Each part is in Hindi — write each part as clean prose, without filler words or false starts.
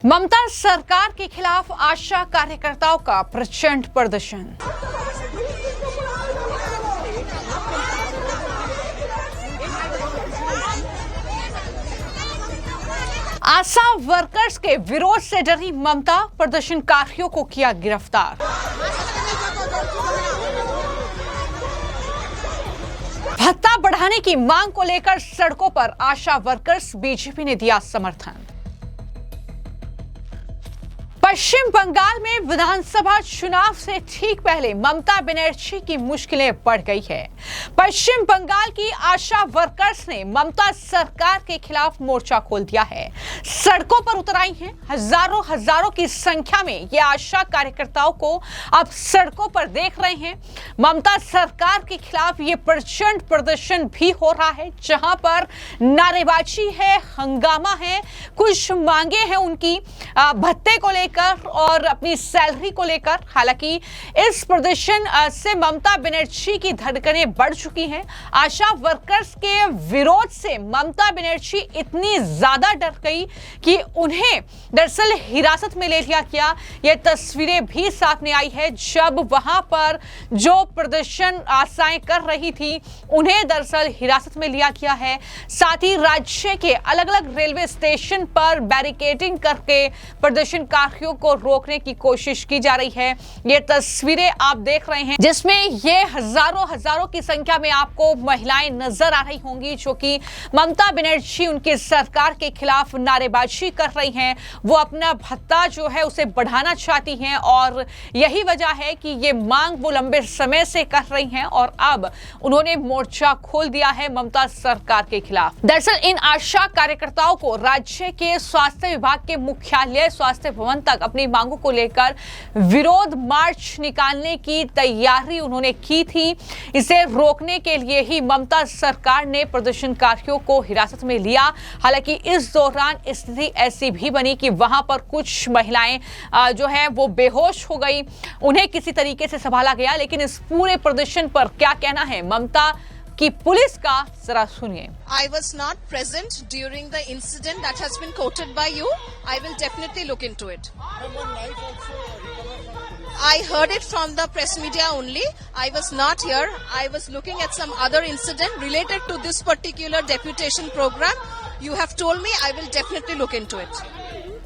ममता सरकार के खिलाफ आशा कार्यकर्ताओं का प्रचंड प्रदर्शन। आशा वर्कर्स के विरोध से डरी ममता, प्रदर्शनकारियों को किया गिरफ्तार। भत्ता बढ़ाने की मांग को लेकर सड़कों पर आशा वर्कर्स, बीजेपी ने दिया समर्थन। पश्चिम बंगाल में विधानसभा चुनाव से ठीक पहले ममता बनर्जी की मुश्किलें बढ़ गई है। पश्चिम बंगाल की आशा वर्कर्स ने ममता सरकार के खिलाफ मोर्चा खोल दिया है, सड़कों पर उतर आई हैं। हजारों की संख्या में ये आशा कार्यकर्ताओं को अब सड़कों पर देख रहे हैं। ममता सरकार के खिलाफ ये प्रचंड प्रदर्शन भी हो रहा है, जहां पर नारेबाजी है, हंगामा है, कुछ मांगे हैं उनकी भत्ते को लेकर और अपनी सैलरी को लेकर। हालांकि इस प्रदर्शन से ममता बनर्जी की धड़कनें बढ़ चुकी हैं। आशा वर्कर्स के विरोध से ममता बनर्जी इतनी ज्यादा डर गई कि उन्हें दरअसल हिरासत में ले लिया गया। यह तस्वीरें भी सामने आई है जब वहां पर जो प्रदर्शन आशाएं कर रही थी उन्हें दरअसल हिरासत में लिया गया है। साथ ही राज्य के अलग अलग रेलवे स्टेशन पर बैरिकेडिंग करके प्रदर्शनकारियों को रोकने की कोशिश की जा रही है। ये तस्वीरें आप देख रहे हैं जिसमें ये हजारों की संख्या में आपको महिलाएं नजर आ रही होंगी जो कि ममता बनर्जी उनकी सरकार के खिलाफ नारेबाजी कर रही हैं। वो अपना भत्ता जो है उसे बढ़ाना चाहती हैं और यही वजह है कि ये मांग वो लंबे समय से कर रही हैं और अब उन्होंने मोर्चा खोल दिया है ममता सरकार के खिलाफ। दरअसल इन आशा कार्यकर्ताओं को राज्य के स्वास्थ्य विभाग के मुख्यालय स्वास्थ्य भवन तक अपनी मांगों को लेकर विरोध मार्च निकालने की तैयारी उन्होंने की थी। इसे रोकने के लिए ही ममता सरकार ने प्रदर्शनकारियों को हिरासत में लिया। हालांकि इस दौरान स्थिति ऐसी भी बनी कि वहां पर कुछ महिलाएं जो है वो बेहोश हो गई, उन्हें किसी तरीके से संभाला गया। लेकिन इस पूरे प्रदर्शन पर क्या कहना है ममता की पुलिस का, जरा सुनिए। I was not present during the incident that has been quoted by you. I will definitely look into it. I heard it from the press media only. I was not here. I was looking at some other incident related to this particular deputation program. You have told me, I will definitely look into it.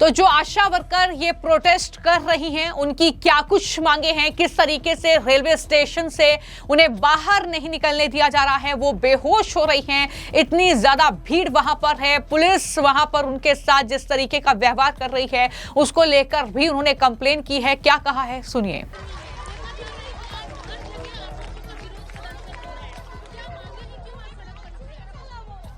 तो जो आशा वर्कर ये प्रोटेस्ट कर रही हैं उनकी क्या कुछ मांगे हैं, किस तरीके से रेलवे स्टेशन से उन्हें बाहर नहीं निकलने दिया जा रहा है, वो बेहोश हो रही हैं, इतनी ज्यादा भीड़ वहां पर है, पुलिस वहां पर उनके साथ जिस तरीके का व्यवहार कर रही है उसको लेकर भी उन्होंने कंप्लेन की है। क्या कहा है सुनिए।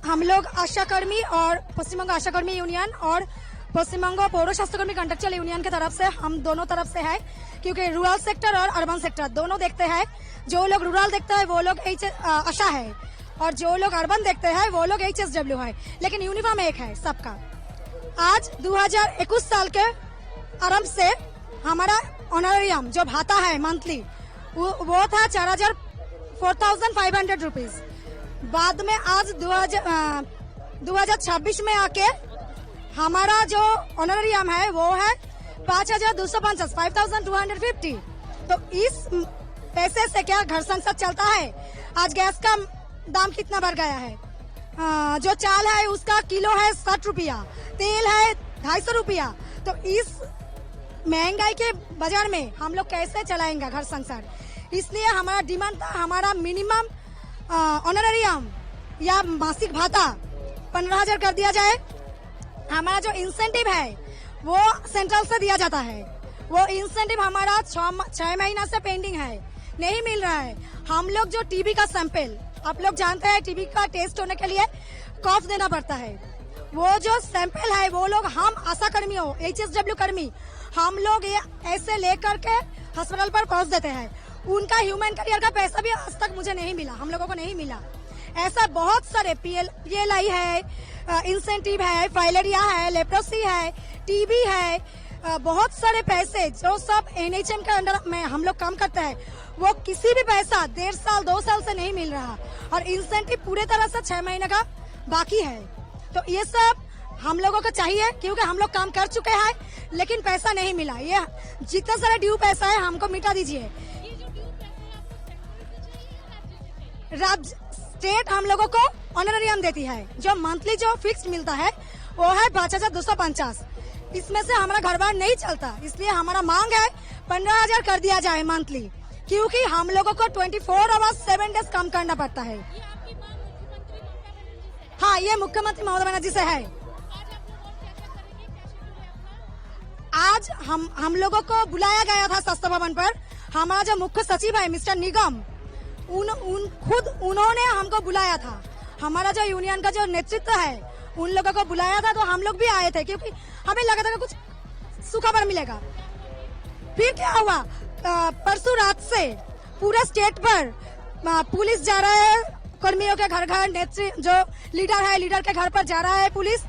हम लोग आशाकर्मी और पश्चिम बंगाल आशाकर्मी यूनियन और पश्चिम बंगाल पौर स्वास्थ्यकर्मी कंट्रेक्चुअल यूनियन की तरफ से हम दोनों तरफ से है, क्योंकि रूरल सेक्टर और अर्बन सेक्टर दोनों देखते हैं। जो लोग रूरल देखते हैं वो लोग आशा है और जो लोग अर्बन देखते हैं वो लोग HSW है, लेकिन यूनिफॉर्म एक है सबका। आज 2021 साल के आरंभ से हमारा ऑनरेरियम जो भाता है मंथली वो था 4,500 रुपीज। बाद में आज 2026 में आके हमारा जो ऑनरेरियम है वो है 5,250 5,250। तो इस पैसे से क्या घर संसार चलता है? आज गैस का दाम कितना बढ़ गया है, जो चाल है उसका किलो है 60 रुपया, तेल है 250 रुपया। तो इस महंगाई के बाजार में हम लोग कैसे चलाएंगे घर संसार? इसलिए हमारा डिमांड था, हमारा मिनिमम ऑनरेरियम या मासिक भाता 15,000 कर दिया जाए। हमारा जो इंसेंटिव है वो सेंट्रल से दिया जाता है, वो इंसेंटिव हमारा 6 महीना से पेंडिंग है, नहीं मिल रहा है। हम लोग जो टीबी का सैंपल, आप लोग जानते हैं टीबी का टेस्ट होने के लिए कॉफ देना पड़ता है, वो जो सैंपल है वो लोग हम आशा कर्मी हो HSW कर्मी हम लोग ये ऐसे लेकर के हॉस्पिटल पर पहुंच देते हैं। उनका ह्यूमन करियर का पैसा भी आज तक मुझे नहीं मिला, हम लोगों को नहीं मिला। ऐसा बहुत सारे PLI है, इंसेंटिव है, फाइलेरिया है, लेप्रोसी है, टीबी है, बहुत सारे पैसे जो सब NHM के अंडर में हम लोग काम करते हैं वो किसी भी पैसा 1.5 साल 2 साल से नहीं मिल रहा और इंसेंटिव पूरे तरह से 6 महीने का बाकी है। तो ये सब हम लोगों को चाहिए क्योंकि हम लोग काम कर चुके हैं लेकिन पैसा नहीं मिला। ये जितना सारा ड्यू पैसा है हमको मिटा दीजिए। राज्य स्टेट हम लोगों को ऑनरेरियम देती है, जो मंथली जो फिक्स मिलता है वो है 5,250। इसमें से हमारा घर बार नहीं चलता, इसलिए हमारा मांग है 15,000 कर दिया जाए मंथली, क्योंकि हम लोगों को 24 आवर्स 7 डेज काम करना पड़ता है। हाँ, ये मुख्यमंत्री ममता बनर्जी से है। आज हम लोगों को बुलाया गया था स्वास्थ्य भवन पर। हमारा जो मुख्य सचिव है मिस्टर निगम, खुद उन्होंने हमको बुलाया था। हमारा जो यूनियन का जो नेतृत्व है उन लोगों को बुलाया था, तो हम लोग भी आए थे क्योंकि हमें लगा था कि कुछ सुखबर मिलेगा। फिर क्या हुआ, परसों रात से पूरे स्टेट पर पुलिस जा रहा है, कर्मियों के घर घर, नेतृत्व जो लीडर है लीडर के घर पर जा रहा है पुलिस।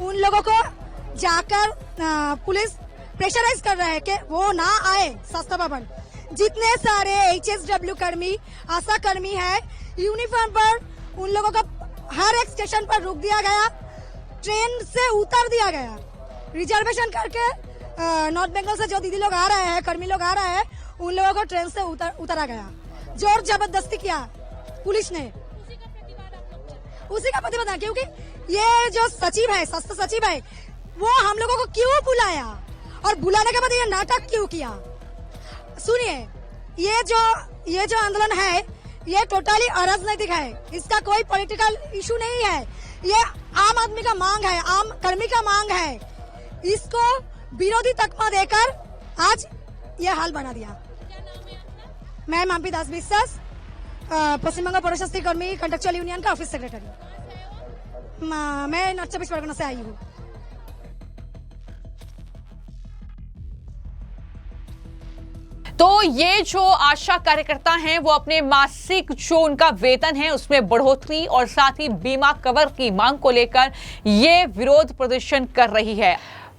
उन लोगों को जाकर पुलिस प्रेशराइज कर रहा है कि वो ना आए स्वास्थ्य भवन। जितने सारे HSW कर्मी, आशा कर्मी है, यूनिफॉर्म पर उन लोगों को हर एक स्टेशन पर रोक दिया गया, ट्रेन से उतार दिया गया। रिजर्वेशन करके नॉर्थ बंगाल से जो दीदी लोग आ रहे हैं, कर्मी लोग आ रहे हैं, उन लोगों को ट्रेन से उतारा गया। जोर जबरदस्ती किया पुलिस ने। उसी का प्रतिबद्ध, क्योंकि ये जो सचिव है, स्वास्थ्य सचिव है, वो हम लोगों को क्यों बुलाया और बुलाने के बाद ये नाटक क्यों किया। सुनिए, ये जो आंदोलन है ये टोटली अराजनैतिक है, इसका कोई पॉलिटिकल इशू नहीं है। ये आम आदमी का मांग है, आम कर्मी का मांग है। इसको विरोधी तकमा देकर आज ये हाल बना दिया। मैं माम्पी दास विश्वास, पश्चिम बंगाल प्रशासनिक कर्मी कंट्रेक्चुअल यूनियन का ऑफिस सेक्रेटरी। मैं नॉर्थ 24 परगना से आई हूँ। तो ये जो आशा कार्यकर्ता हैं वो अपने मासिक जो उनका वेतन है उसमें बढ़ोतरी और साथ ही बीमा कवर की मांग को लेकर ये विरोध प्रदर्शन कर रही है।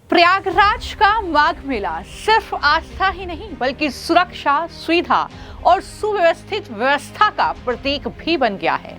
प्रयागराज का माघ मेला सिर्फ आस्था ही नहीं बल्कि सुरक्षा, सुविधा और सुव्यवस्थित व्यवस्था का प्रतीक भी बन गया है।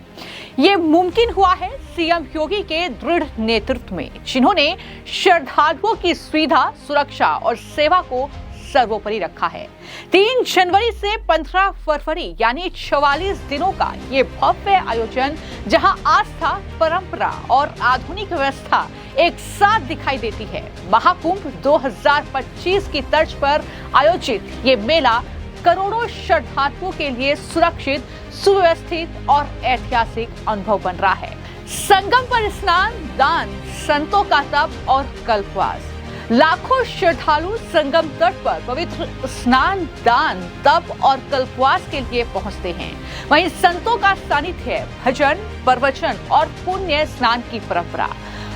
ये मुमकिन हुआ है सीएम योगी के दृढ़ नेतृत्व में, जिन्होंने श्रद्धालुओं की सुविधा, सुरक्षा और सेवा को सर्वोपरि रखा है। 3 जनवरी से 15 फरवरी यानी 44 दिनों का ये भव्य आयोजन, जहां आस्था, परंपरा और आधुनिक व्यवस्था एक साथ दिखाई देती है। महाकुंभ 2025 की तर्ज पर आयोजित ये मेला करोड़ों श्रद्धालुओं के लिए सुरक्षित, सुव्यवस्थित और ऐतिहासिक अनुभव बन रहा है। संगम पर स्नान, दान, संतों का तप और कल्पवास। लाखों श्रद्धालु संगम तट पर पवित्र स्नान, दान, तप और कल्पवास के लिए पहुंचते हैं। वहीं संतों का सानिध्य, भजन, प्रवचन और पुण्य स्नान की परंपरा।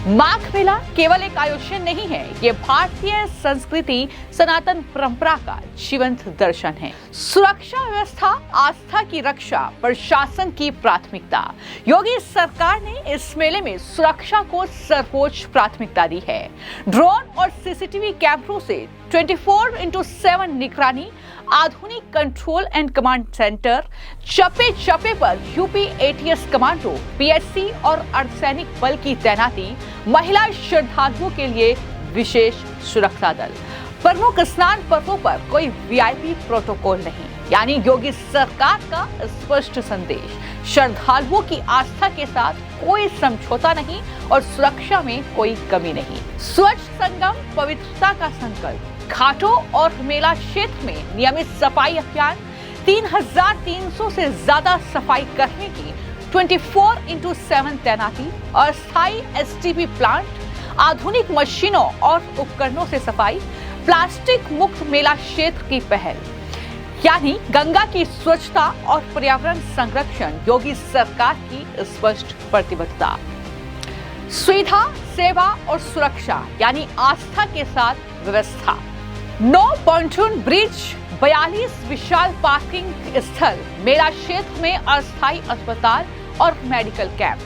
माघ मेला केवल एक आयोजन नहीं है, ये भारतीय संस्कृति, सनातन परंपरा का जीवंत दर्शन है। सुरक्षा व्यवस्था, आस्था की रक्षा, प्रशासन की प्राथमिकता। योगी सरकार ने इस मेले में सुरक्षा को सर्वोच्च प्राथमिकता दी है। ड्रोन और सीसीटीवी कैमरों से 24/7 निगरानी, आधुनिक कंट्रोल एंड कमांड सेंटर, चप्पे चप्पे पर यूपी ATS कमांडो, PSC और अर्धसैनिक बल की तैनाती, महिला श्रद्धालुओं के लिए विशेष सुरक्षा दल। प्रमुख स्नान पर्वों पर कोई VIP प्रोटोकॉल नहीं, यानी योगी सरकार का स्पष्ट संदेश, श्रद्धालुओं की आस्था के साथ कोई समझौता नहीं और सुरक्षा में कोई कमी नहीं। स्वच्छ संगम, पवित्रता का संकल्प। घाटों और मेला क्षेत्र में नियमित सफाई अभियान, 3,300 से ज्यादा सफाई कर्मी की 24/7 तैनाती, अस्थायी STP प्लांट, आधुनिक मशीनों और उपकरणों से सफाई, प्लास्टिक मुक्त मेला क्षेत्र की पहल, यानी गंगा की स्वच्छता और पर्यावरण संरक्षण योगी सरकार की स्पष्ट प्रतिबद्धता। सुविधा, सेवा और सुरक्षा यानी आस्था के साथ व्यवस्था। 9 पॉन्टून ब्रिज, 42 विशाल पार्किंग स्थल, मेला क्षेत्र में अस्थायी अस्पताल और मेडिकल कैंप,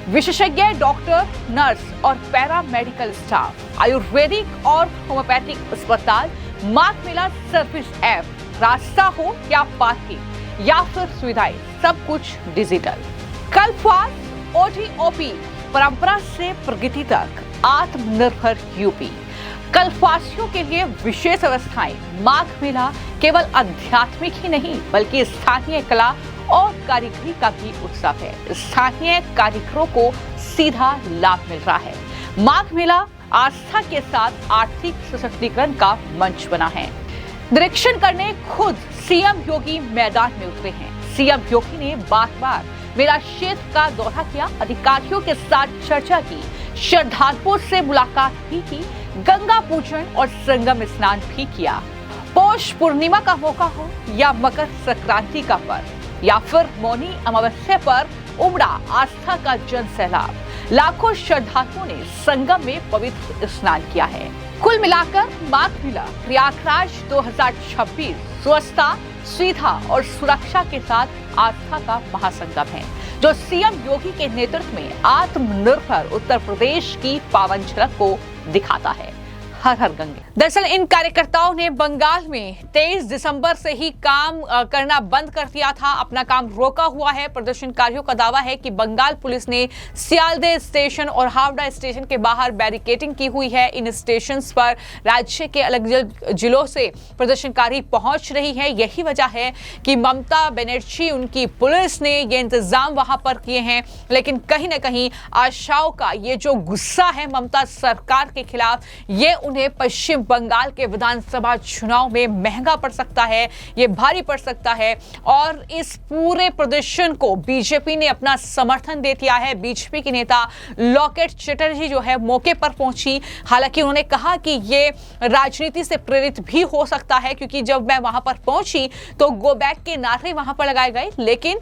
विशेषज्ञ डॉक्टर, नर्स और पैरा मेडिकल स्टाफ, आयुर्वेदिक और होम्योपैथिक अस्पताल, माघ मेला सर्विस ऐप, रास्ता हो या पार्किंग या फिर सुविधाएं, सब कुछ डिजिटल। कल्पवास, OT/OP परंपरा से प्रगति तक आत्मनिर्भर यूपी। कल्पवासियों के लिए विशेष व्यवस्थाएं। माघ मेला केवल आध्यात्मिक ही नहीं बल्कि स्थानीय कला और कारीगरी का भी उत्सव है। स्थानीय कारीगरों को सीधा लाभ मिल रहा है। माघ मेला आस्था के साथ आर्थिक सशक्तिकरण का मंच बना है। निरीक्षण करने खुद सीएम योगी मैदान में उतरे हैं। सीएम योगी ने बार-बार मेला क्षेत्र का दौरा किया, अधिकारियों के साथ चर्चा की, श्रद्धालुओं से मुलाकात भी की, गंगा पूजन और संगम स्नान भी किया। पौष पूर्णिमा का मौका हो या मकर संक्रांति का पर्व या फिर मौनी अमावस्या पर उमड़ा आस्था का जन सैलाब, लाखों श्रद्धालुओं ने संगम में पवित्र स्नान किया है। कुल मिलाकर माघ मेला प्रयागराज 2026 स्वच्छता, सुविधा और सुरक्षा के साथ आस्था का महासंगम है, जो सीएम योगी के नेतृत्व में आत्मनिर्भर उत्तर प्रदेश की पावन झलक को दिखाता है। हर हर गंगे। दरअसल इन कार्यकर्ताओं ने बंगाल में 23 दिसंबर से ही काम करना बंद कर दिया था, अपना काम रोका हुआ है। प्रदर्शनकारियों का दावा है कि बंगाल पुलिस ने सियालदह स्टेशन और हावड़ा स्टेशन के बाहर बैरिकेडिंग की हुई है। इन स्टेशन पर राज्य के अलग अलग जिलों से प्रदर्शनकारी पहुंच रही है। यही वजह है कि ममता बनर्जी, उनकी पुलिस ने ये इंतजाम वहां पर किए हैं। लेकिन कहीं ना कहीं आशाओं का ये जो गुस्सा है ममता सरकार के खिलाफ, ये उन्हें पश्चिम बंगाल के विधानसभा चुनाव में महंगा पड़ सकता है, ये भारी पड़ सकता है। और इस पूरे प्रदर्शन को बीजेपी ने अपना समर्थन दे दिया है। बीजेपी की नेता लॉकेट चटर्जी जो है मौके पर पहुंची। हालांकि उन्होंने कहा कि ये राजनीति से प्रेरित भी हो सकता है, क्योंकि जब मैं वहां पर पहुंची तो गो बैक के नारे वहां पर लगाए गए, लेकिन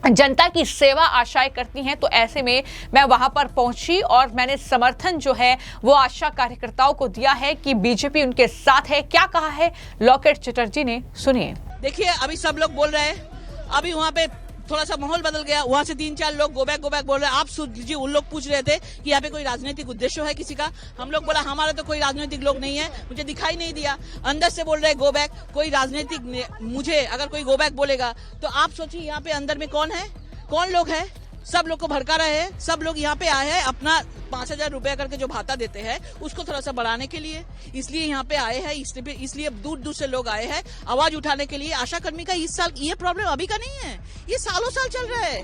जनता की सेवा आशाएं करती हैं, तो ऐसे में मैं वहां पर पहुंची और मैंने समर्थन जो है वो आशा कार्यकर्ताओं को दिया है कि बीजेपी उनके साथ है। क्या कहा है लॉकेट चटर्जी ने, सुनिए। देखिए, अभी सब लोग बोल रहे हैं, अभी वहाँ पे थोड़ा सा माहौल बदल गया। वहाँ से 3-4 लोग गो बैक बोल रहे हैं। आप सुन लीजिए, उन लोग पूछ रहे थे कि यहाँ पे कोई राजनीतिक उद्देश्य है किसी का। हम लोग बोला हमारा तो कोई राजनीतिक लोग नहीं है, मुझे दिखाई नहीं दिया। अंदर से बोल रहे हैं गो बैक, कोई राजनीतिक, मुझे अगर कोई गो बैक बोलेगा तो आप सोचिए यहाँ पे अंदर में कौन है, कौन लोग है। सब लोग को भड़का रहे हैं। सब लोग यहाँ पे आए हैं अपना 5,000 रुपया करके जो भाता देते हैं उसको थोड़ा सा बढ़ाने के लिए, इसलिए यहाँ पे आए हैं। इसलिए दूर दूर से लोग आए हैं आवाज उठाने के लिए। आशा कर्मी का इस साल ये प्रॉब्लम अभी का नहीं है, ये सालों साल चल रहा है।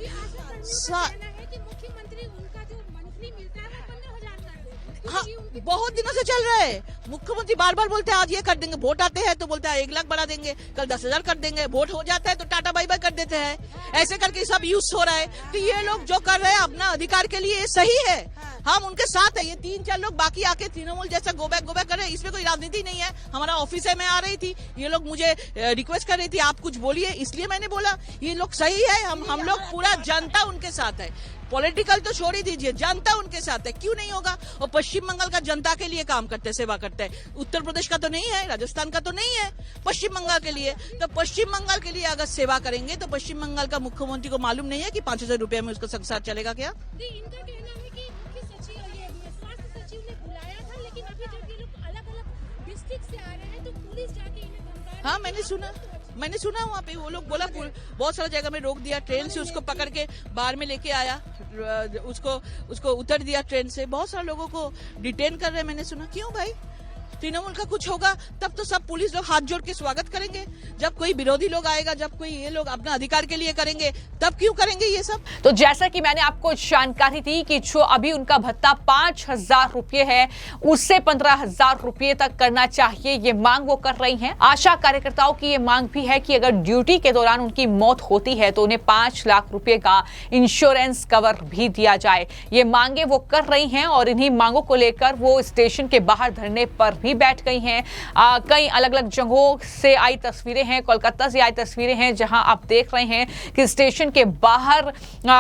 हाँ, बहुत दिनों से चल रहा है। मुख्यमंत्री बार बार बोलते हैं आज ये कर देंगे, वोट आते हैं तो बोलते हैं 1 लाख बढ़ा देंगे, कल 10,000 कर देंगे, वोट हो जाता है तो टाटा बाय बाय कर देते हैं। ऐसे करके सब यूज हो रहा है। तो ये लोग जो कर रहे हैं अपना अधिकार के लिए सही है, हम उनके साथ है। ये 3-4 लोग बाकी आके तृणमूल जैसा गो बैक कर रहे हैं, इसमें कोई राजनीति नहीं है। हमारा ऑफिस है, मैं आ रही थी, ये लोग मुझे रिक्वेस्ट कर रही थी आप कुछ बोलिए, इसलिए मैंने बोला ये लोग सही है। हम लोग पूरा जनता उनके साथ है। पॉलिटिकल तो छोड़ ही दीजिए, जनता उनके साथ है, क्यों नहीं होगा। और पश्चिम बंगाल का जनता के लिए काम करते हैं, सेवा करते हैं। उत्तर प्रदेश का तो नहीं है, राजस्थान का तो नहीं है, पश्चिम बंगाल के लिए। तो पश्चिम बंगाल के लिए अगर सेवा करेंगे तो पश्चिम बंगाल का मुख्यमंत्री को मालूम नहीं है कि 5,000 रुपया में उसका संसार चलेगा क्या। इनका कहना है कि मुख्य सचिव और स्वास्थ्य सचिव ने बुलाया था, लेकिन अभी जब ये लोग अलग अलग डिस्ट्रिक्ट से आ रहे हैं तो पुलिस जाके इन्हें धमका। हाँ, मैंने सुना वहाँ पे वो लोग बोला बहुत सारा जगह में रोक दिया, ट्रेन से उसको पकड़ के बाहर में लेके आया, उसको उतर दिया ट्रेन से। बहुत सारे लोगों को डिटेन कर रहे हैं, मैंने सुना। क्यों भाई, तृणमूल का कुछ होगा तब तो सब पुलिस लोग हाथ जोड़ के स्वागत करेंगे। जब कोई विरोधी लोग आएगा, जब कोई ये लोग अपना अधिकार के लिए करेंगे, तब क्यों करेंगे ये सब। तो जैसा कि मैंने आपको जानकारी दी कि जो अभी उनका भत्ता 5,000 रुपये है, उससे 15,000 रुपये तक करना चाहिए, ये मांग वो कर रही हैं। आशा कार्यकर्ताओं की ये मांग भी है कि अगर ड्यूटी के दौरान उनकी मौत होती है तो उन्हें 5 लाख रुपए का इंश्योरेंस कवर भी दिया जाए। ये मांगे वो कर रही हैं और इन्हीं मांगों को लेकर वो स्टेशन के बाहर धरने पर भी बैठ गई हैं। कई अलग अलग जगहों से आई तस्वीरें हैं, कोलकाता से आई तस्वीरें हैं, जहां आप देख रहे हैं कि स्टेशन के बाहर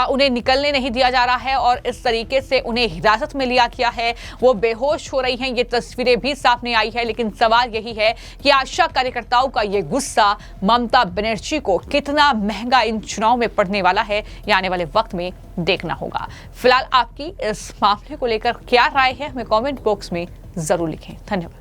उन्हें निकलने नहीं दिया जा रहा है और इस तरीके से उन्हें हिरासत में लिया गया है। वो बेहोश हो रही हैं, ये तस्वीरें भी सामने आई है। लेकिन सवाल यही है कि आशा कार्यकर्ताओं का ये गुस्सा ममता बनर्जी को कितना महंगा इन चुनाव में पड़ने वाला है, ये आने वाले वक्त में देखना होगा। फिलहाल आपकी इस मामले को लेकर क्या राय है, हमें कमेंट बॉक्स में जरूर लिखें। धन्यवाद।